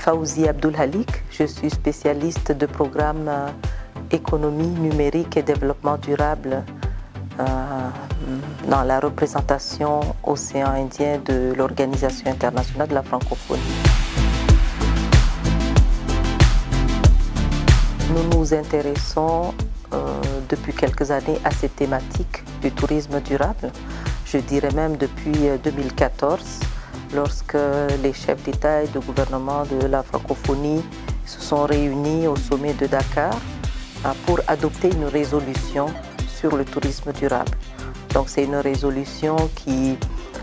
Fawzi Abdulhalik. Je suis spécialiste de programme économie numérique et développement durable dans la représentation océan Indien de l'Organisation internationale de la francophonie. Nous nous intéressons depuis quelques années à cette thématique du tourisme durable. Je dirais même depuis 2014, lorsque les chefs d'État et de gouvernement de la francophonie se sont réunis au sommet de Dakar pour adopter une résolution sur le tourisme durable. Donc c'est une résolution qui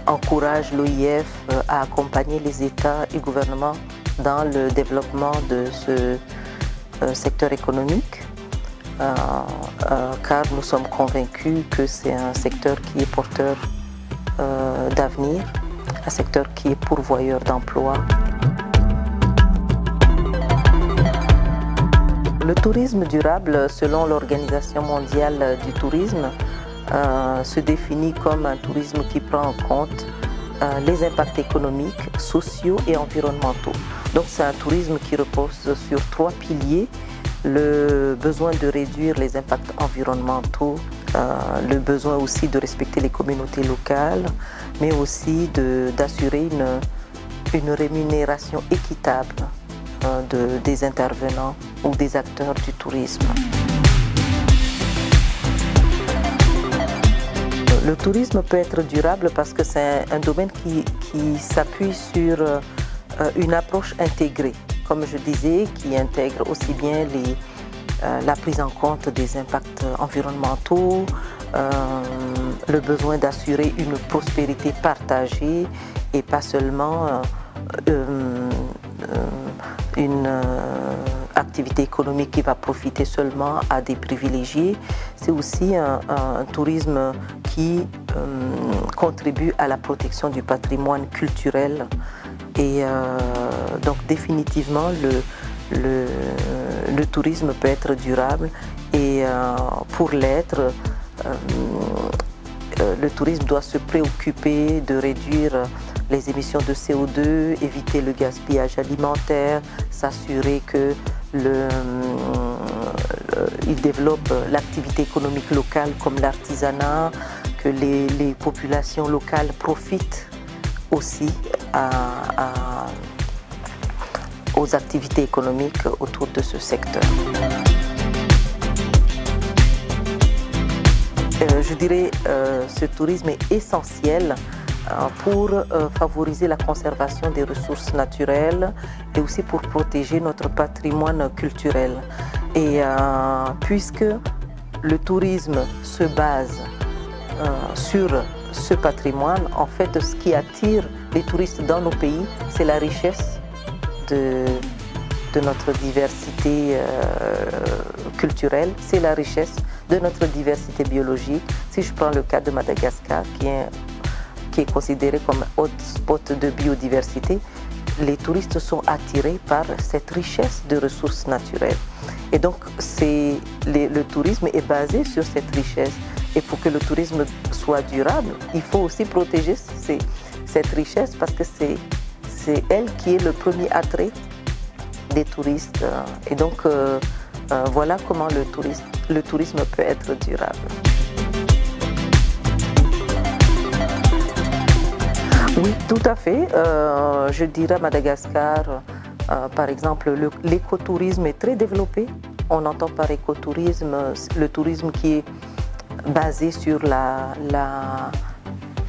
encourage l'OIF à accompagner les États et gouvernements dans le développement de ce secteur économique, car nous sommes convaincus que c'est un secteur qui est porteur d'avenir, un secteur qui est pourvoyeur d'emplois. Le tourisme durable, selon l'Organisation mondiale du tourisme, se définit comme un tourisme qui prend en compte les impacts économiques, sociaux et environnementaux. Donc c'est un tourisme qui repose sur 3 piliers: le besoin de réduire les impacts environnementaux, le besoin aussi de respecter les communautés locales, mais aussi d'assurer une rémunération équitable des intervenants ou des acteurs du tourisme. Le tourisme peut être durable parce que c'est un domaine qui s'appuie sur une approche intégrée, comme je disais, qui intègre aussi bien la prise en compte des impacts environnementaux, le besoin d'assurer une prospérité partagée et pas seulement une activité économique qui va profiter seulement à des privilégiés. C'est aussi un tourisme qui contribue à la protection du patrimoine culturel et donc définitivement le tourisme peut être durable et pour l'être, le tourisme doit se préoccuper de réduire les émissions de CO2, éviter le gaspillage alimentaire, s'assurer que il développe l'activité économique locale comme l'artisanat, que les populations locales profitent aussi aux activités économiques autour de ce secteur. Je dirais ce tourisme est essentiel pour favoriser la conservation des ressources naturelles et aussi pour protéger notre patrimoine culturel. Et puisque le tourisme se base sur ce patrimoine, en fait, ce qui attire les touristes dans nos pays, c'est la richesse de notre diversité culturelle, c'est la richesse de notre diversité biologique. Si je prends le cas de Madagascar, qui est considéré comme un hotspot de biodiversité, les touristes sont attirés par cette richesse de ressources naturelles. Et donc, le tourisme est basé sur cette richesse. Et pour que le tourisme soit durable, il faut aussi protéger cette richesse parce que c'est elle qui est le premier attrait des touristes. Et donc, voilà comment le tourisme peut être durable. Oui, tout à fait. Je dirais à Madagascar, par exemple, l'écotourisme est très développé. On entend par écotourisme le tourisme qui est basé sur la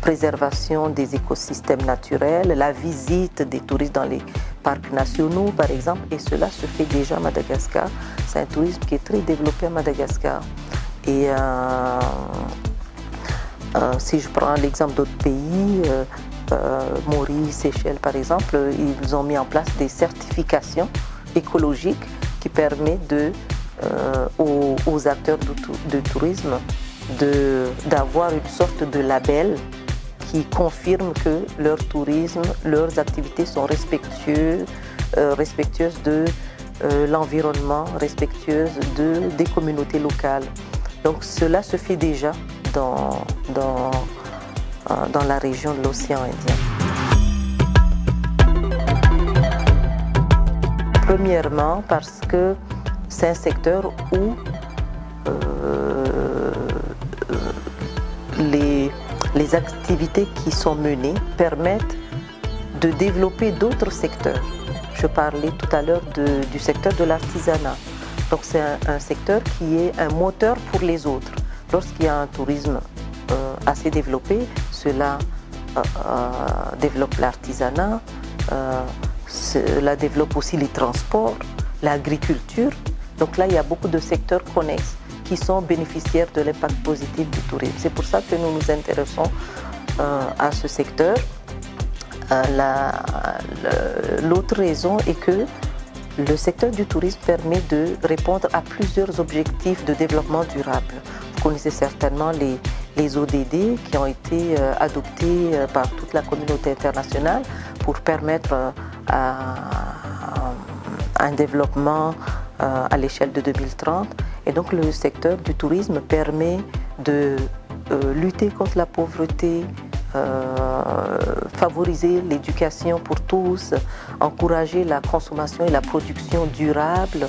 préservation des écosystèmes naturels, la visite des touristes dans les parcs nationaux, par exemple, et cela se fait déjà à Madagascar. C'est un tourisme qui est très développé à Madagascar. Et si je prends l'exemple d'autres pays, Maurice, Seychelles par exemple, ils ont mis en place des certifications écologiques qui permettent aux acteurs de tourisme d'avoir une sorte de label qui confirme que leur tourisme, leurs activités sont respectueuses de l'environnement, respectueuses des communautés locales. Donc cela se fait déjà dans la région de l'océan Indien. Premièrement, parce que c'est un secteur où les activités qui sont menées permettent de développer d'autres secteurs. Je parlais tout à l'heure du secteur de l'artisanat. Donc c'est un secteur qui est un moteur pour les autres. Lorsqu'il y a un tourisme assez développé, cela développe l'artisanat, cela développe aussi les transports, l'agriculture. Donc là, il y a beaucoup de secteurs connexes qui sont bénéficiaires de l'impact positif du tourisme. C'est pour ça que nous nous intéressons à ce secteur. L'autre raison est que le secteur du tourisme permet de répondre à plusieurs objectifs de développement durable. Vous connaissez certainement les ODD qui ont été adoptés par toute la communauté internationale pour permettre un développement à l'échelle de 2030. Et donc le secteur du tourisme permet de lutter contre la pauvreté, favoriser l'éducation pour tous, encourager la consommation et la production durable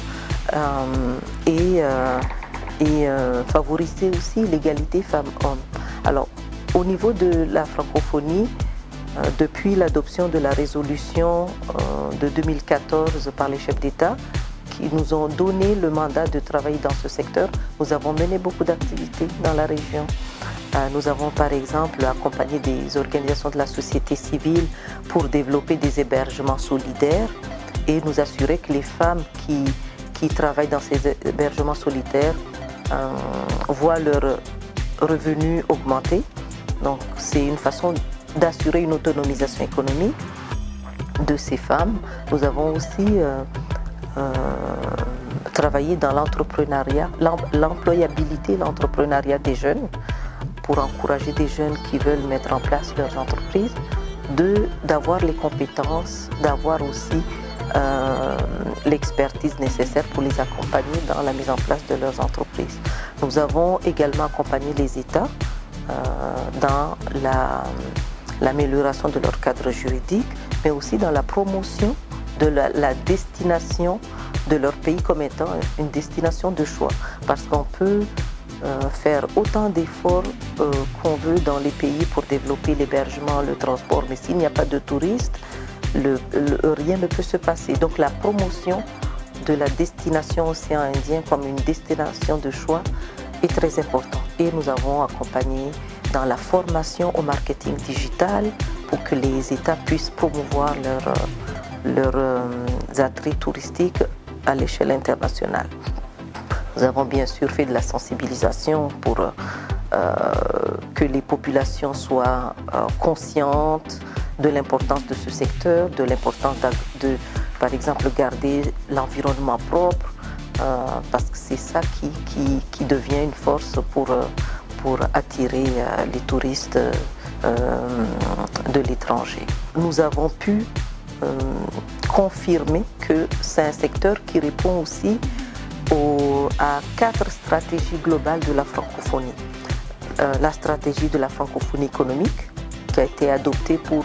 et favoriser aussi l'égalité femmes-hommes. Alors, au niveau de la francophonie, depuis l'adoption de la résolution de 2014 par les chefs d'État, qui nous ont donné le mandat de travailler dans ce secteur, nous avons mené beaucoup d'activités dans la région. Nous avons par exemple accompagné des organisations de la société civile pour développer des hébergements solidaires et nous assurer que les femmes qui travaillent dans ces hébergements solidaires voient leurs revenus augmenter. Donc c'est une façon d'assurer une autonomisation économique de ces femmes. Nous avons aussi travaillé dans l'entrepreneuriat, l'employabilité, l'entrepreneuriat des jeunes, pour encourager des jeunes qui veulent mettre en place leurs entreprises, d'avoir les compétences, d'avoir aussi l'expertise nécessaire pour les accompagner dans la mise en place de leurs entreprises. Nous avons également accompagné les États dans l'amélioration de leur cadre juridique, mais aussi dans la promotion de la destination de leur pays comme étant une destination de choix. Parce qu'on peut faire autant d'efforts qu'on veut dans les pays pour développer l'hébergement, le transport, mais s'il n'y a pas de touristes, rien ne peut se passer. Donc la promotion de la destination océan Indien comme une destination de choix est très importante. Et nous avons accompagné dans la formation au marketing digital pour que les États puissent promouvoir leurs attraits touristiques à l'échelle internationale. Nous avons bien sûr fait de la sensibilisation pour que les populations soient conscientes de l'importance de ce secteur, de l'importance de, par exemple, garder l'environnement propre, parce que c'est ça qui devient une force pour attirer les touristes de l'étranger. Nous avons pu confirmer que c'est un secteur qui répond aussi à 4 stratégies globales de la francophonie. La stratégie de la francophonie économique qui a été adoptée pour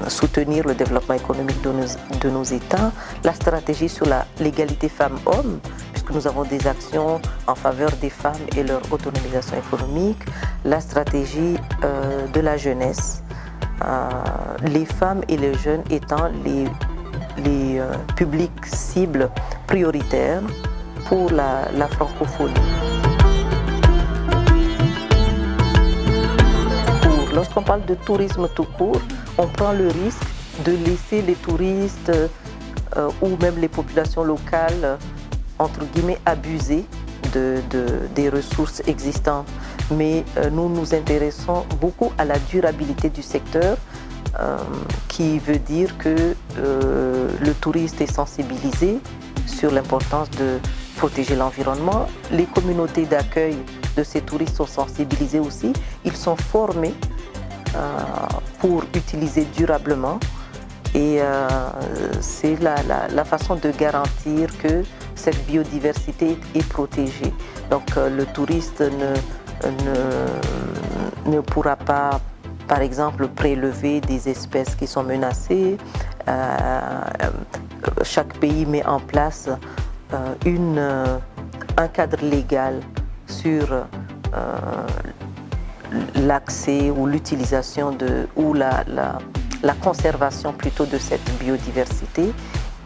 soutenir le développement économique de nos États, la stratégie sur l'égalité femmes-hommes, puisque nous avons des actions en faveur des femmes et leur autonomisation économique, la stratégie de la jeunesse, les femmes et les jeunes étant les publics cibles prioritaires pour la francophonie. Lorsqu'on parle de tourisme tout court, on prend le risque de laisser les touristes ou même les populations locales, entre guillemets, abuser des ressources existantes. Mais nous nous intéressons beaucoup à la durabilité du secteur, qui veut dire que le touriste est sensibilisé sur l'importance de protéger l'environnement. Les communautés d'accueil de ces touristes sont sensibilisées aussi. Ils sont formés pour utiliser durablement et c'est la façon de garantir que cette biodiversité est protégée. Donc le touriste ne pourra pas, par exemple, prélever des espèces qui sont menacées, chaque pays met en place un cadre légal sur l'accès ou l'utilisation ou la conservation plutôt de cette biodiversité,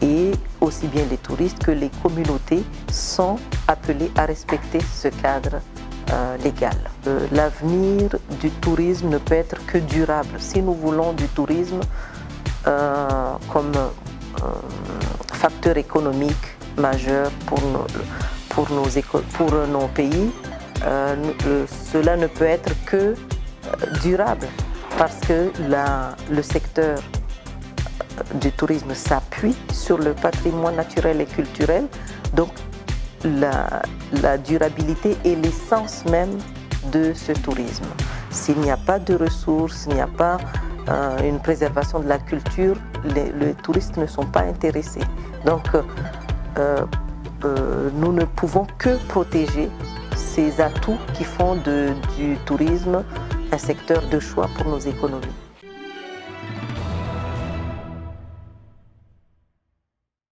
et aussi bien les touristes que les communautés sont appelés à respecter ce cadre légal. L'avenir du tourisme ne peut être que durable. Si nous voulons du tourisme comme facteur économique majeur pour nos pays, cela ne peut être que durable, parce que le secteur du tourisme s'appuie sur le patrimoine naturel et culturel. Donc la durabilité est l'essence même de ce tourisme. S'il n'y a pas de ressources, s'il n'y a pas une préservation de la culture, les touristes ne sont pas intéressés. Donc nous ne pouvons que protéger ces atouts qui font du tourisme un secteur de choix pour nos économies.